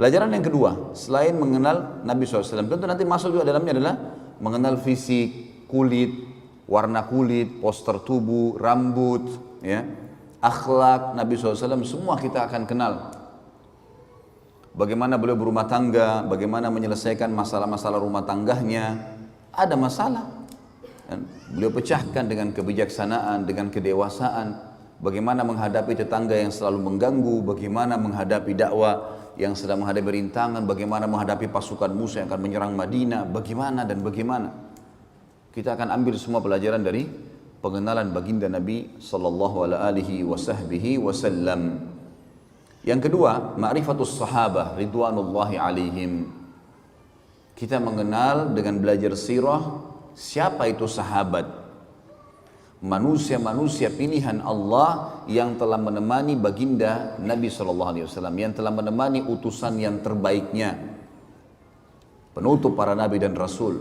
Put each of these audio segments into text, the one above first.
Pelajaran yang kedua, selain mengenal Nabi SAW, tentu nanti masuk juga dalamnya adalah mengenal fisik, kulit, warna kulit, postur tubuh, rambut, ya, akhlak Nabi SAW, semua kita akan kenal. Bagaimana beliau berumah tangga, bagaimana menyelesaikan masalah-masalah rumah tangganya. Ada masalah, beliau pecahkan dengan kebijaksanaan, dengan kedewasaan. Bagaimana menghadapi tetangga yang selalu mengganggu, bagaimana menghadapi dakwah yang sedang menghadapi rintangan, bagaimana menghadapi pasukan musuh yang akan menyerang Madinah, bagaimana dan bagaimana. Kita akan ambil semua pelajaran dari pengenalan baginda Nabi sallallahu alaihi wasallam. Yang kedua, ma'rifatus sahabah ridwanullahi alaihim. Kita mengenal dengan belajar sirah siapa itu sahabat. Manusia-manusia pilihan Allah yang telah menemani baginda Nabi SAW, yang telah menemani utusan yang terbaiknya, penutup para nabi dan rasul.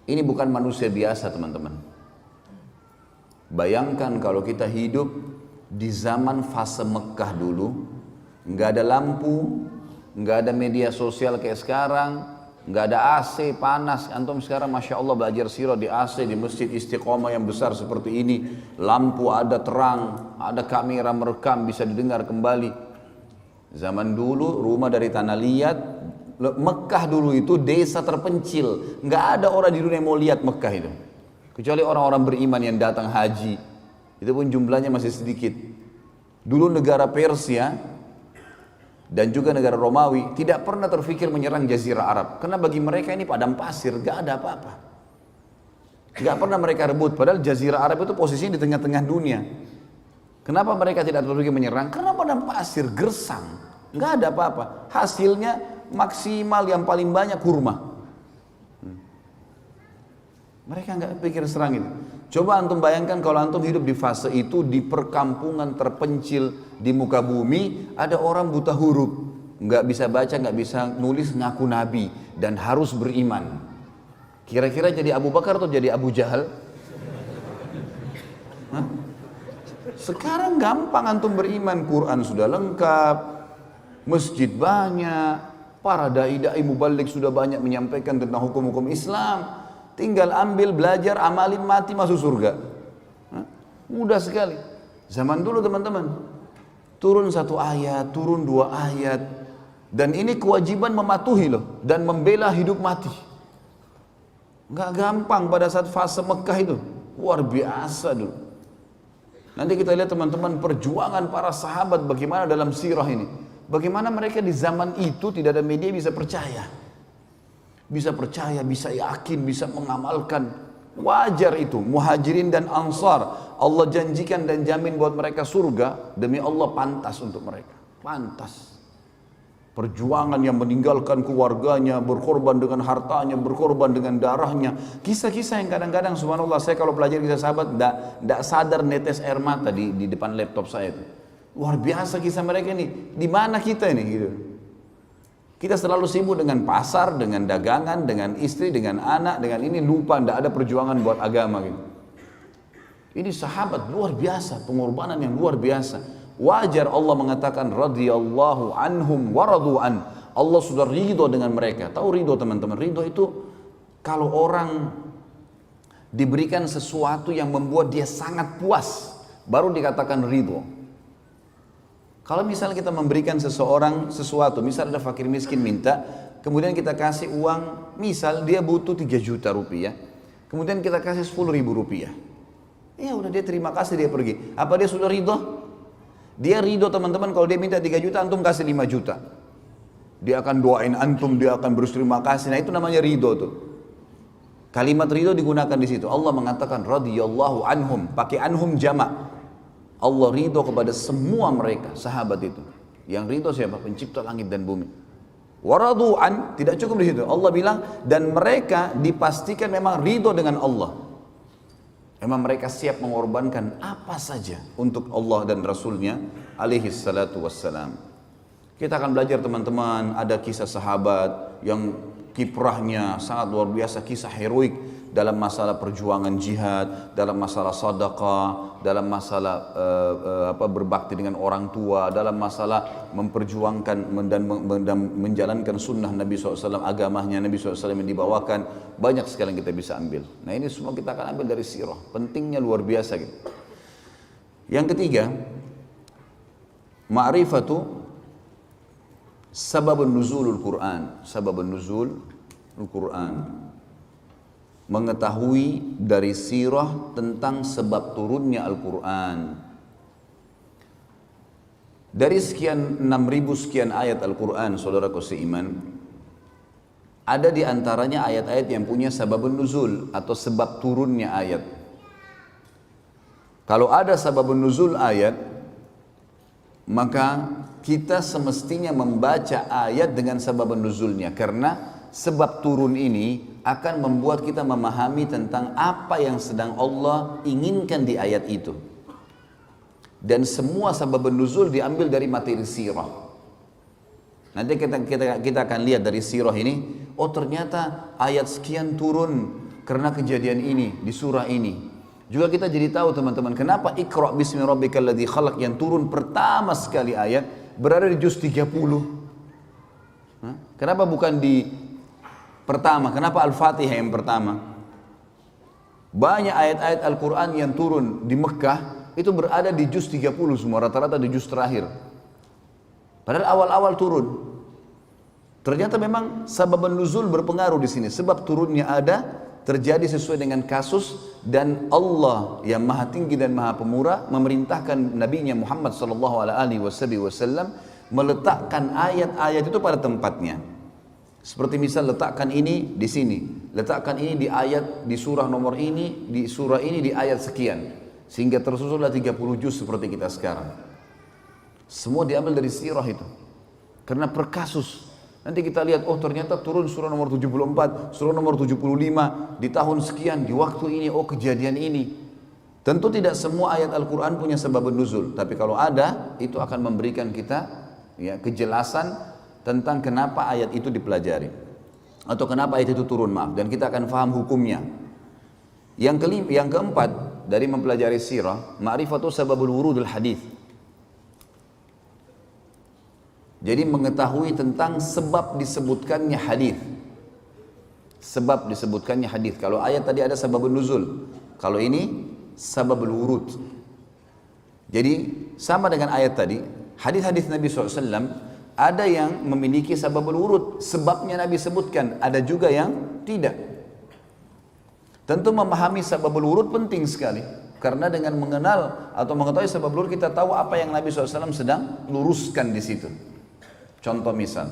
Ini bukan manusia biasa, teman-teman. Bayangkan kalau kita hidup di zaman fase Mekah dulu, nggak ada lampu, nggak ada media sosial kayak sekarang, nggak ada AC panas. Antum sekarang Masya Allah belajar sirah di AC di Masjid Istiqomah yang besar seperti ini, lampu ada terang, ada kamera merekam, bisa didengar kembali. Zaman dulu rumah dari tanah liat, Mekah dulu itu desa terpencil, nggak ada orang di dunia yang mau lihat Mekah itu, kecuali orang-orang beriman yang datang haji, itu pun jumlahnya masih sedikit. Dulu negara Persia dan juga negara Romawi tidak pernah terfikir menyerang Jazirah Arab, karena bagi mereka ini padang pasir, gak ada apa-apa. Gak pernah mereka rebut, padahal Jazirah Arab itu posisinya di tengah-tengah dunia. Kenapa mereka tidak terfikir menyerang? Karena padang pasir, gersang, gak ada apa-apa. Hasilnya maksimal yang paling banyak kurma. Mereka gak pikir serang itu. Coba antum bayangkan kalau antum hidup di fase itu, di perkampungan terpencil di muka bumi, ada orang buta huruf, nggak bisa baca, nggak bisa nulis, ngaku nabi dan harus beriman. Kira-kira jadi Abu Bakar atau jadi Abu Jahal? Hah? Sekarang gampang antum beriman, Quran sudah lengkap, masjid banyak, para dai-dai mubalik sudah banyak menyampaikan tentang hukum-hukum Islam. Tinggal ambil, belajar, amalin, mati, masuk surga. Mudah sekali. Zaman dulu teman-teman, turun satu ayat, turun dua ayat, dan ini kewajiban mematuhi loh, dan membela hidup mati. Nggak gampang pada saat fase Mekah itu, luar biasa dulu. Nanti kita lihat teman-teman perjuangan para sahabat bagaimana dalam sirah ini. Bagaimana mereka di zaman itu tidak ada media bisa percaya. Bisa percaya, bisa yakin, bisa mengamalkan. Wajar itu, muhajirin dan ansar, Allah janjikan dan jamin buat mereka surga, demi Allah pantas untuk mereka, pantas. Perjuangan yang meninggalkan keluarganya, berkorban dengan hartanya, berkorban dengan darahnya. Kisah-kisah yang kadang-kadang subhanallah, saya kalau pelajari kisah sahabat tidak sadar netes air mata di depan laptop saya itu. Luar biasa kisah mereka ini. Di mana kita ini gitu. Kita selalu sibuk dengan pasar, dengan dagangan, dengan istri, dengan anak, dengan ini, lupa tidak ada perjuangan buat agama gitu. Ini sahabat luar biasa, pengorbanan yang luar biasa. Wajar Allah mengatakan radhiyallahu anhum wa radu'an. Allah sudah ridho dengan mereka. Tahu ridho teman-teman? Ridho itu kalau orang diberikan sesuatu yang membuat dia sangat puas, baru dikatakan ridho. Kalau misalnya kita memberikan seseorang sesuatu, misal ada fakir miskin minta, kemudian kita kasih uang, misal dia butuh 3 juta rupiah, kemudian kita kasih 10.000 rupiah. Ya udah, dia terima kasih, dia pergi. Apa dia sudah ridho? Dia ridho teman-teman kalau dia minta 3 juta, antum kasih 5 juta. Dia akan doain antum, dia akan berterima kasih. Nah itu namanya ridho tuh. Kalimat ridho digunakan di situ. Allah mengatakan radhiyallahu anhum, pakai anhum jamak. Allah ridho kepada semua mereka, sahabat itu. Yang ridho siapa? Pencipta langit dan bumi. Waradu'an, tidak cukup di situ. Allah bilang, dan mereka dipastikan memang ridho dengan Allah. Memang mereka siap mengorbankan apa saja untuk Allah dan Rasulnya alaihi salatu wassalam. Kita akan belajar teman-teman, ada kisah sahabat yang kiprahnya sangat luar biasa, kisah heroik dalam masalah perjuangan jihad, dalam masalah sedekah, dalam masalah berbakti dengan orang tua, dalam masalah memperjuangkan dan menjalankan sunnah Nabi SAW, agamanya Nabi SAW yang dibawakan. Banyak sekali yang kita bisa ambil. Nah ini semua kita akan ambil dari sirah. Pentingnya luar biasa gitu. Yang ketiga, ma'rifatu sababun nuzulul Quran. Sababun nuzul Al-Quran, mengetahui dari sirah tentang sebab turunnya Al-Quran. Dari sekian 6.000 sekian ayat Al-Quran, saudaraku seiman, ada di antaranya ayat-ayat yang punya sababun nuzul atau sebab turunnya ayat. Kalau ada sababun nuzul ayat, maka kita semestinya membaca ayat dengan sababun nuzulnya, karena sebab turun ini akan membuat kita memahami tentang apa yang sedang Allah inginkan di ayat itu. Dan semua sababun nuzul diambil dari materi sirah. Nanti kita akan lihat dari sirah ini, oh ternyata ayat sekian turun karena kejadian ini di surah ini. Juga kita jadi tahu teman-teman, kenapa Iqra bismi rabbikal ladzi khalaq yang turun pertama sekali ayat berada di juz 30. Kenapa bukan di pertama? Kenapa Al-Fatihah yang pertama? Banyak ayat-ayat Al-Quran yang turun di Mekah itu berada di juz 30 semua, rata-rata di juz terakhir. Padahal awal-awal turun. Ternyata memang sabab nuzul berpengaruh di sini. Sebab turunnya ada, terjadi sesuai dengan kasus, dan Allah yang maha tinggi dan maha pemurah memerintahkan Nabi-Nya Muhammad SAW meletakkan ayat-ayat itu pada tempatnya. Seperti misal letakkan ini di sini, letakkan ini di ayat di surah nomor ini, di surah ini di ayat sekian, sehingga tersusunlah 30 juz seperti kita sekarang. Semua diambil dari sirah itu, karena per kasus. Nanti kita lihat, oh ternyata turun surah nomor 74, surah nomor 75 di tahun sekian, di waktu ini, oh kejadian ini. Tentu tidak semua ayat Al-Quran punya sebab nuzul, tapi kalau ada, itu akan memberikan kita ya kejelasan tentang kenapa ayat itu dipelajari, atau kenapa ayat itu turun, maaf, dan kita akan faham hukumnya. Yang keempat dari mempelajari sirah, ma'rifatu sababul wurudul hadith. Jadi mengetahui tentang sebab disebutkannya hadis. Sebab disebutkannya hadis. Kalau ayat tadi ada sababun nuzul, kalau ini sababul wurud. Jadi sama dengan ayat tadi, hadis-hadis Nabi SAW ada yang memiliki sababul wurud, sebabnya Nabi sebutkan, ada juga yang tidak. Tentu memahami sababul wurud penting sekali, karena dengan mengenal atau mengetahui sababul wurud kita tahu apa yang Nabi SAW sedang luruskan di situ. Contoh misal,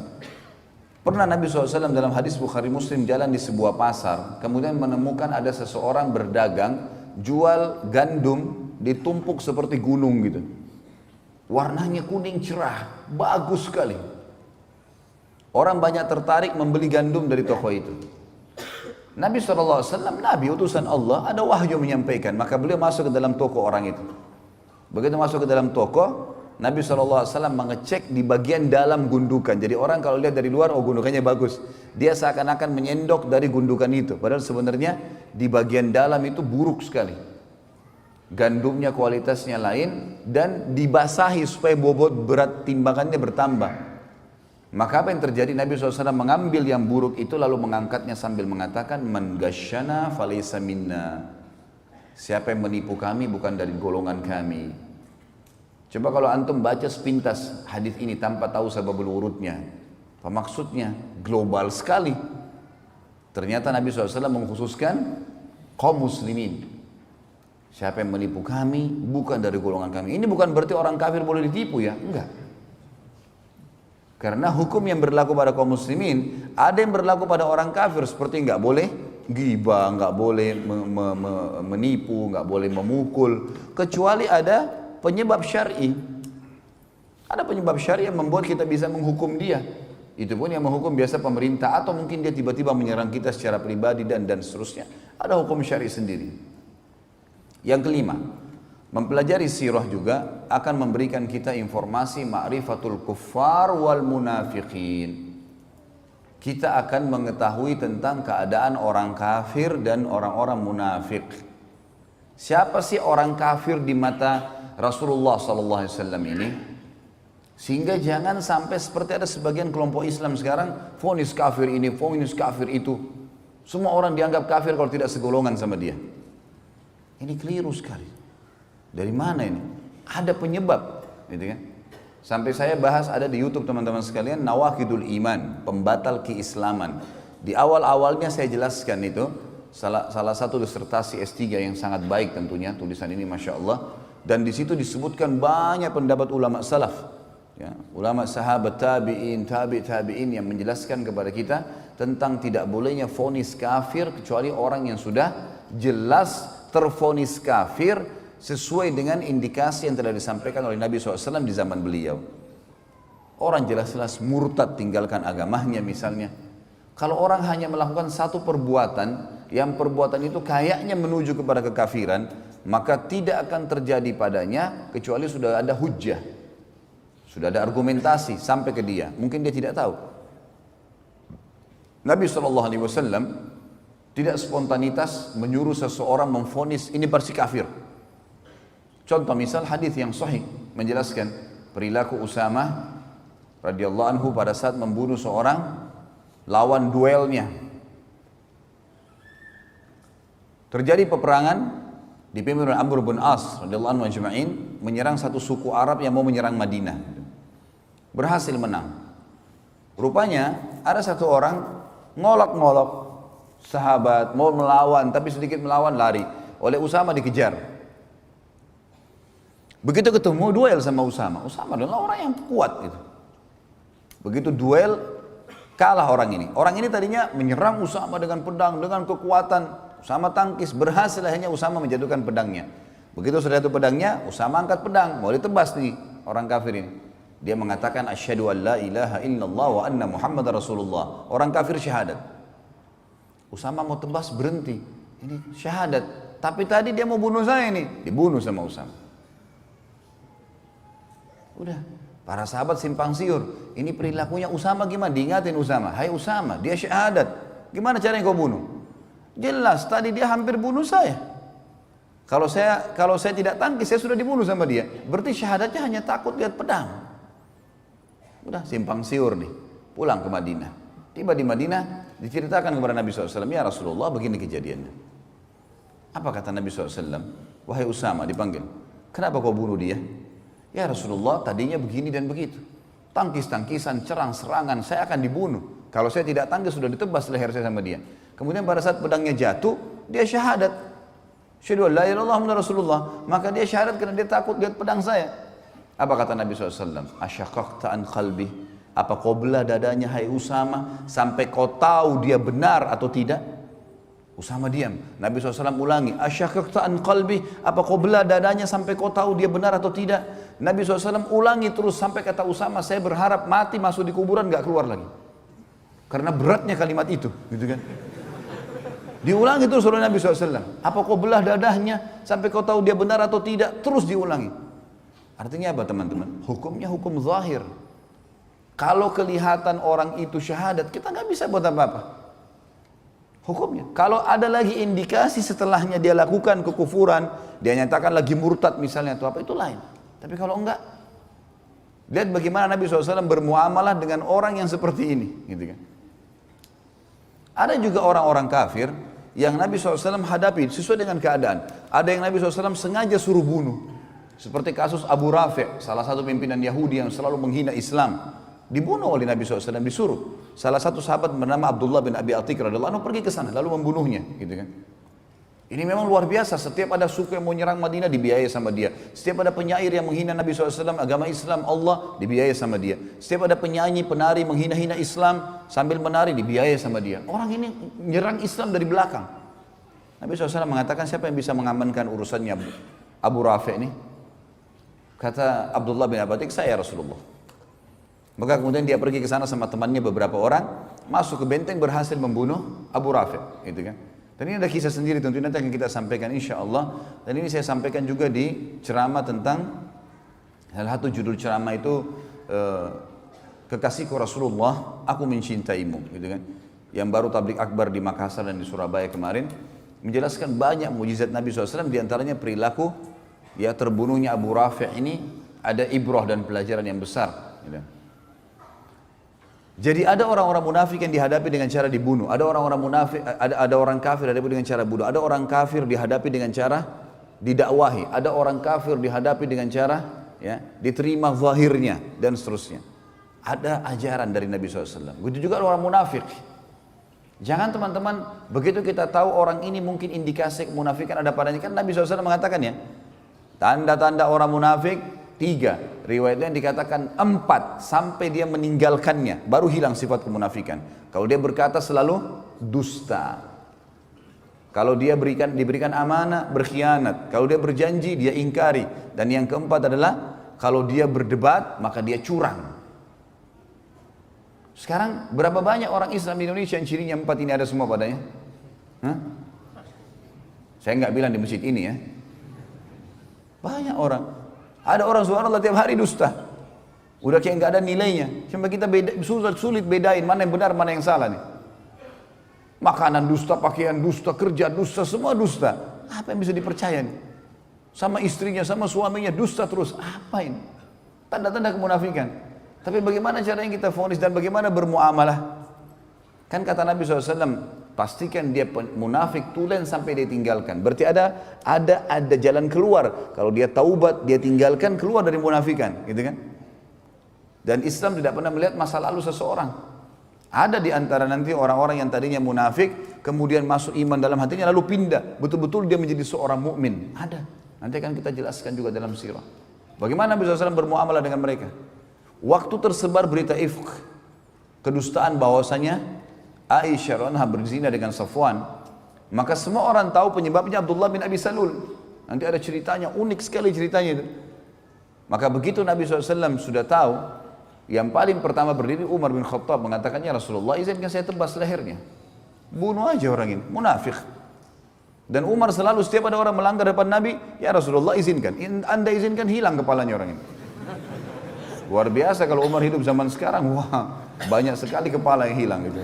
pernah Nabi SAW dalam hadis Bukhari Muslim jalan di sebuah pasar, kemudian menemukan ada seseorang berdagang, jual gandum ditumpuk seperti gunung gitu. Warnanya kuning cerah, bagus sekali. Orang banyak tertarik membeli gandum dari toko itu. Nabi SAW, Nabi utusan Allah, ada wahyu menyampaikan, maka beliau masuk ke dalam toko orang itu. Begitu masuk ke dalam toko, Nabi SAW mengecek di bagian dalam gundukan. Jadi orang kalau lihat dari luar, oh gundukannya bagus. Dia seakan-akan menyendok dari gundukan itu. Padahal sebenarnya di bagian dalam itu buruk sekali. Gandumnya kualitasnya lain dan dibasahi supaya bobot berat timbangannya bertambah. Maka apa yang terjadi? Nabi SAW mengambil yang buruk itu lalu mengangkatnya sambil mengatakan, Man ghasyana falaysa minna. Siapa yang menipu kami bukan dari golongan kami. Coba kalau antum baca sepintas hadis ini tanpa tahu sababul wurudnya, apa maksudnya? Global sekali. Ternyata Nabi SAW mengkhususkan kaum muslimin. Siapa yang menipu kami bukan dari golongan kami. Ini bukan berarti orang kafir boleh ditipu ya, enggak. Karena hukum yang berlaku pada kaum muslimin ada yang berlaku pada orang kafir, seperti enggak boleh ghibah, enggak boleh menipu, enggak boleh memukul, kecuali ada penyebab syar'i. Ada penyebab syar'i yang membuat kita bisa menghukum dia. Itu pun yang menghukum biasa pemerintah, atau mungkin dia tiba-tiba menyerang kita secara pribadi dan seterusnya. Ada hukum syar'i sendiri. Yang kelima, mempelajari sirah juga akan memberikan kita informasi ma'rifatul kuffar wal munafiqin. kita akan mengetahui tentang keadaan orang kafir dan orang-orang munafik. Siapa sih orang kafir di mata Rasulullah SAW ini? Sehingga jangan sampai seperti ada sebagian kelompok Islam sekarang, vonis kafir ini, vonis kafir itu. Semua orang dianggap kafir kalau tidak segolongan sama dia. Ini keliru sekali. Dari mana ini? Ada penyebab, gitu kan? Sampai saya bahas ada di YouTube teman-teman sekalian, Nawaqidul Iman, pembatal keislaman. Di awal-awalnya saya jelaskan itu, salah satu disertasi S3 yang sangat baik tentunya, tulisan ini Masya Allah. Dan di situ disebutkan banyak pendapat ulama salaf. Ya, ulama sahabat tabi'in yang menjelaskan kepada kita tentang tidak bolehnya vonis kafir kecuali orang yang sudah jelas tervonis kafir sesuai dengan indikasi yang telah disampaikan oleh Nabi SAW di zaman beliau. Orang jelas-jelas murtad tinggalkan agamanya misalnya. Kalau orang hanya melakukan satu perbuatan, yang perbuatan itu kayaknya menuju kepada kekafiran, maka tidak akan terjadi padanya kecuali sudah ada hujjah. Sudah ada argumentasi sampai ke dia. Mungkin dia tidak tahu. Nabi SAW tidak spontanitas menyuruh seseorang memvonis ini pasti kafir. Contoh misal hadis yang sahih menjelaskan perilaku Usamah radhiyallahu anhu pada saat membunuh seorang lawan duelnya. Terjadi peperangan dipimpin oleh Amr bin As radhiyallahu anhu ajma'in menyerang satu suku Arab yang mau menyerang Madinah. Berhasil menang. Rupanya ada satu orang ngolok-ngolok sahabat mau melawan tapi sedikit melawan lari. Oleh Usama dikejar. Begitu ketemu duel sama Usama. Usama adalah orang yang kuat gitu. Begitu duel kalah orang ini. Orang ini tadinya menyerang Usama dengan pedang, dengan kekuatan. Usama tangkis, berhasil akhirnya Usama menjatuhkan pedangnya. Begitu sudah jatuh pedangnya, Usama angkat pedang, mau ditebas nih orang kafir ini. Dia mengatakan asyhadu an la ilaha illallah wa anna Muhammadar Rasulullah. Orang kafir syahadat. Usama mau tebas berhenti. Ini syahadat. Tapi tadi dia mau bunuh saya ini, dibunuh sama Usama. Udah, para sahabat simpang siur. Ini perilakunya Usama gimana? Diingatin Usama, hai Usama, dia syahadat. Gimana caranya kau bunuh? Jelas tadi dia hampir bunuh saya. Kalau saya tidak tangkis, saya sudah dibunuh sama dia. Berarti syahadatnya hanya takut lihat pedang. Udah simpang siur nih, pulang ke Madinah. Tiba di Madinah, diceritakan kepada Nabi SAW, ya Rasulullah begini kejadiannya. Apa kata Nabi SAW? Wahai Usama, dipanggil. Kenapa kau bunuh dia? Ya Rasulullah, tadinya begini dan begitu. Tangkis-tangkisan, serang-serangan, saya akan dibunuh. Kalau saya tidak tangkis, sudah ditebas leher saya sama dia. Kemudian pada saat pedangnya jatuh, dia syahadat. Asyhadu an la ilaha illallah Muhammadar Rasulullah. Maka dia syahadat karena dia takut lihat pedang saya. Apa kata Nabi SAW? Asyaqaqta an qalbi. Apa kau belah dadanya hai Usama sampai kau tahu dia benar atau tidak? Usama diam. Nabi SAW ulangi. Asyaqaqta an qalbi. Apa kau belah dadanya sampai kau tahu dia benar atau tidak? Nabi SAW ulangi terus sampai kata Usama, saya berharap mati masuk di kuburan gak keluar lagi. Karena beratnya kalimat itu, gitu kan? Diulangi terus oleh Nabi SAW. Apa kau belah dadahnya sampai kau tahu dia benar atau tidak? Terus diulangi. Artinya apa teman-teman? Hukumnya hukum zahir. Kalau kelihatan orang itu syahadat, kita nggak bisa buat apa-apa. Hukumnya. Kalau ada lagi indikasi setelahnya dia lakukan kekufuran, dia nyatakan lagi murtad misalnya atau apa, itu lain. Tapi kalau enggak, lihat bagaimana Nabi SAW bermuamalah dengan orang yang seperti ini, gitu kan? Ada juga orang-orang kafir yang Nabi SAW hadapi sesuai dengan keadaan. Ada yang Nabi SAW sengaja suruh bunuh. Seperti kasus Abu Rafi', salah satu pimpinan Yahudi yang selalu menghina Islam. Dibunuh oleh Nabi SAW, disuruh. Salah satu sahabat bernama Abdullah bin Abi Atiq radhiyallahu anhu pergi ke sana, lalu membunuhnya. Gitu kan. Ini memang luar biasa, setiap ada suku yang mau nyerang Madinah dibiayai sama dia. Setiap ada penyair yang menghina Nabi SAW, agama Islam, Allah, dibiayai sama dia. Setiap ada penyanyi, penari menghina-hina Islam, sambil menari dibiayai sama dia. Orang ini nyerang Islam dari belakang. Nabi SAW mengatakan, siapa yang bisa mengamankan urusannya Abu Rafi' ini? Kata Abdullah bin Abi Atiq, saya Rasulullah. Maka kemudian dia pergi ke sana sama temannya beberapa orang, masuk ke benteng, berhasil membunuh Abu Rafi', gitu kan. Dan ini ada kisah sendiri tentunya nanti akan kita sampaikan insya Allah. Dan ini saya sampaikan juga di ceramah tentang salah satu judul ceramah itu kekasihku Rasulullah, aku mencintaimu, gitu kan. Yang baru tablik akbar di Makassar dan di Surabaya kemarin, menjelaskan banyak mujizat Nabi SAW, diantaranya perilaku, ya terbunuhnya Abu Rafi' ini, ada ibrah dan pelajaran yang besar. Gitu. Jadi ada orang-orang munafik yang dihadapi dengan cara dibunuh, ada orang-orang munafik, ada orang kafir dihadapi dengan cara bunuh, ada orang kafir dihadapi dengan cara didakwahi, ada orang kafir dihadapi dengan cara ya diterima zahirnya dan seterusnya. Ada ajaran dari Nabi SAW. Begitu juga orang munafik. Jangan teman-teman begitu kita tahu orang ini mungkin indikasi kemunafikan ada padanya, kan Nabi SAW mengatakan ya, tanda-tanda orang munafik 3, riwayatnya dikatakan 4 sampai dia meninggalkannya baru hilang sifat kemunafikan. Kalau dia berkata selalu dusta, kalau dia diberikan amanah berkhianat, kalau dia berjanji dia ingkari, dan yang keempat adalah kalau dia berdebat maka dia curang. Sekarang berapa banyak orang Islam di Indonesia yang cirinya 4 ini ada semua padanya? Hah? Saya nggak bilang di masjid ini ya, banyak orang. Ada orang subhanallah tiap hari dusta. Udah kayak nggak ada nilainya. Sampai kita sulit bedain mana yang benar, mana yang salah nih. Makanan dusta, pakaian dusta, kerja dusta, semua dusta. Apa yang bisa dipercaya nih? Sama istrinya, sama suaminya dusta terus. Apa ini? Tanda-tanda kemunafikan. Tapi bagaimana caranya kita vonis dan bagaimana bermuamalah? Kan kata Nabi SAW, pastikan dia munafik tulen sampai dia tinggalkan. Berarti ada jalan keluar. Kalau dia taubat, dia tinggalkan, keluar dari munafikan, gitu kan? Dan Islam tidak pernah melihat masa lalu seseorang. Ada di antara nanti orang-orang yang tadinya munafik, kemudian masuk iman dalam hatinya lalu pindah, betul-betul dia menjadi seorang mukmin. Ada. Nanti akan kita jelaskan juga dalam sirah. Bagaimana Nabi SAW bermuamalah dengan mereka? Waktu tersebar berita ifk, kedustaan bahwasanya Aisyah radhiyallahu berzina dengan Safwan, maka semua orang tahu penyebabnya Abdullah bin Abi Salul. Nanti ada ceritanya, unik sekali ceritanya itu. Maka begitu Nabi SAW sudah tahu, yang paling pertama berdiri Umar bin Khattab mengatakannya, Rasulullah izinkan saya tebas lehernya, bunuh aja orang ini, munafik. Dan Umar selalu setiap ada orang melanggar depan Nabi, ya Rasulullah izinkan, anda izinkan hilang kepalanya orang ini. Luar biasa kalau Umar hidup zaman sekarang, wah banyak sekali kepala yang hilang gitu.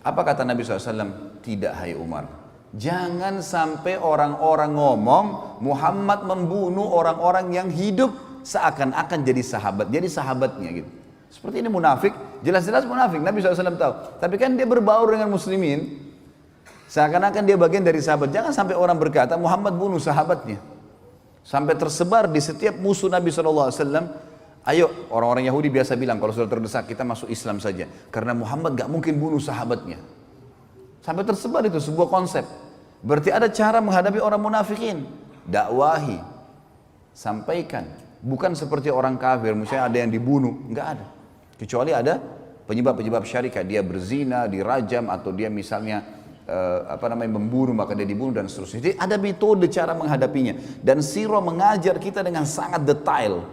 Apa kata Nabi SAW? Tidak, hai Umar, jangan sampai orang-orang ngomong Muhammad membunuh orang-orang yang hidup seakan-akan jadi sahabatnya gitu. Seperti ini munafik, jelas-jelas munafik, Nabi SAW tahu. Tapi kan dia berbaur dengan muslimin, seakan-akan dia bagian dari sahabat. Jangan sampai orang berkata Muhammad bunuh sahabatnya. Sampai tersebar di setiap musuh Nabi SAW. Ayo, orang-orang Yahudi biasa bilang kalau sudah terdesak kita masuk Islam saja, karena Muhammad gak mungkin bunuh sahabatnya. Sampai tersebar itu sebuah konsep. Berarti ada cara menghadapi orang munafikin. Dakwahi, sampaikan. Bukan seperti orang kafir, misalnya ada yang dibunuh, nggak ada. Kecuali ada penyebab-penyebab syarikat, dia berzina, dirajam, atau dia misalnya membunuh maka dia dibunuh dan seterusnya. Jadi ada metode cara menghadapinya. Dan sirah mengajar kita dengan sangat detail.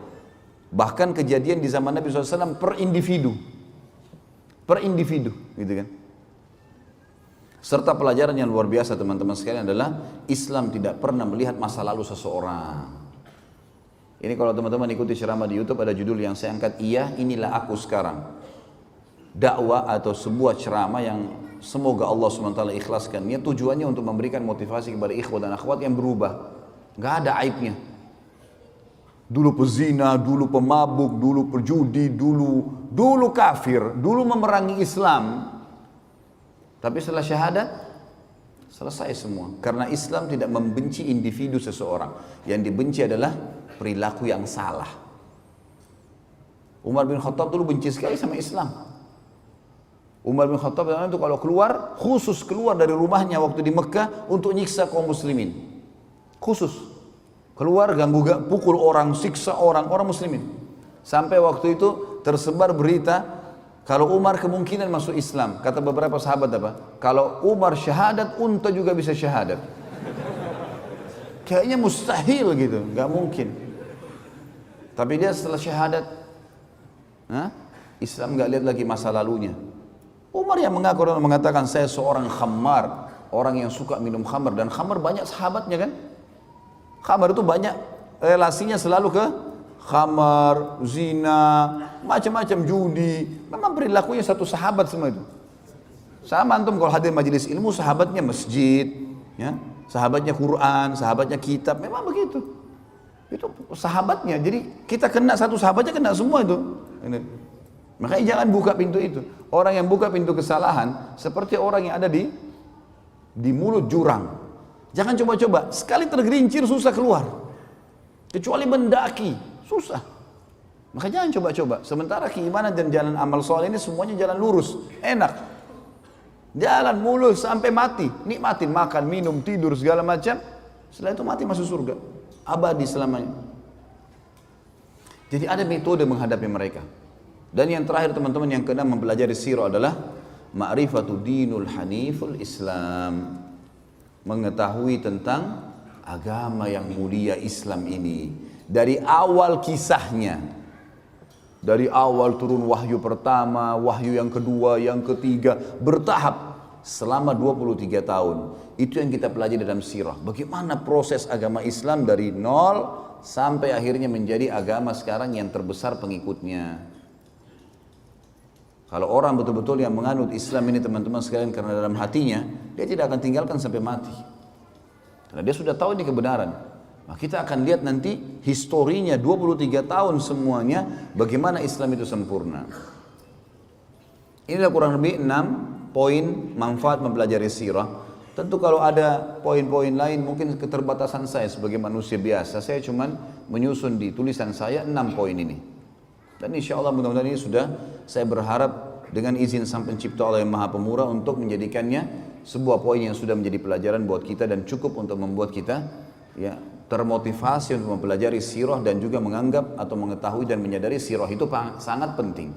Bahkan kejadian di zaman Nabi SAW per individu, gitu kan. Serta pelajaran yang luar biasa teman-teman sekalian adalah Islam tidak pernah melihat masa lalu seseorang. Ini kalau teman-teman ikuti ceramah di YouTube ada judul yang saya angkat, iya inilah aku sekarang. Dakwah atau sebuah ceramah yang semoga Allah SWT ikhlaskan. Tujuannya untuk memberikan motivasi kepada ikhwah dan akhwat yang berubah. Gak ada aibnya. Dulu pezina, dulu pemabuk, dulu perjudi, dulu kafir, dulu memerangi Islam. Tapi setelah syahadat selesai semua. Karena Islam tidak membenci individu seseorang. Yang dibenci adalah perilaku yang salah. Umar bin Khattab dulu benci sekali sama Islam. Umar bin Khattab itu kalau keluar, khusus keluar dari rumahnya waktu di Mekah untuk nyiksa kaum muslimin. Khusus. Keluar ganggu, pukul orang, siksa orang muslimin. Sampai waktu itu tersebar berita kalau Umar kemungkinan masuk Islam. Kata beberapa sahabat apa? Kalau Umar syahadat, unta juga bisa syahadat. Kayaknya mustahil gitu, nggak mungkin. Tapi dia setelah syahadat, Islam nggak lihat lagi masa lalunya. Umar yang mengaku dan mengatakan saya seorang khamar, orang yang suka minum khamar, dan khamar banyak sahabatnya kan. Khamar itu banyak relasinya selalu ke khamar, zina, macam-macam judi. Memang perilakunya satu sahabat semua itu. Sama antum kalau hadir majelis ilmu, sahabatnya masjid, ya, sahabatnya Quran, sahabatnya kitab, memang begitu. Itu sahabatnya. Jadi kita kena satu sahabatnya kena semua itu. Makanya jangan buka pintu itu. Orang yang buka pintu kesalahan seperti orang yang ada di mulut jurang. Jangan coba-coba. Sekali tergelincir susah keluar. Kecuali mendaki, susah. Maka jangan coba-coba. Sementara keimanan dan jalan amal soleh ini semuanya jalan lurus, enak. Jalan mulus sampai mati, nikmatin makan, minum, tidur segala macam. Setelah itu mati masuk surga, abadi selamanya. Jadi ada metode menghadapi mereka. Dan yang terakhir teman-teman yang kena mempelajari sirah adalah ma'rifatu dinul haniful Islam. Mengetahui tentang agama yang mulia Islam ini. Dari awal kisahnya. Dari awal turun wahyu pertama, wahyu yang kedua, yang ketiga, bertahap selama 23 tahun. Itu yang kita pelajari dalam sirah. Bagaimana proses agama Islam dari nol sampai akhirnya menjadi agama sekarang yang terbesar pengikutnya. Kalau orang betul-betul yang menganut Islam ini teman-teman sekalian karena dalam hatinya, dia tidak akan tinggalkan sampai mati. Karena dia sudah tahu ini kebenaran. Nah, kita akan lihat nanti historinya 23 tahun semuanya bagaimana Islam itu sempurna. Inilah kurang lebih 6 poin manfaat mempelajari sirah. Tentu kalau ada poin-poin lain mungkin keterbatasan saya sebagai manusia biasa. Saya cuma menyusun di tulisan saya 6 poin ini. Dan insya Allah mudah-mudahan ini sudah saya berharap dengan izin Sang Pencipta Allah yang Maha Pemurah untuk menjadikannya sebuah poin yang sudah menjadi pelajaran buat kita dan cukup untuk membuat kita ya termotivasi untuk mempelajari sirah dan juga menganggap atau mengetahui dan menyadari sirah itu sangat penting.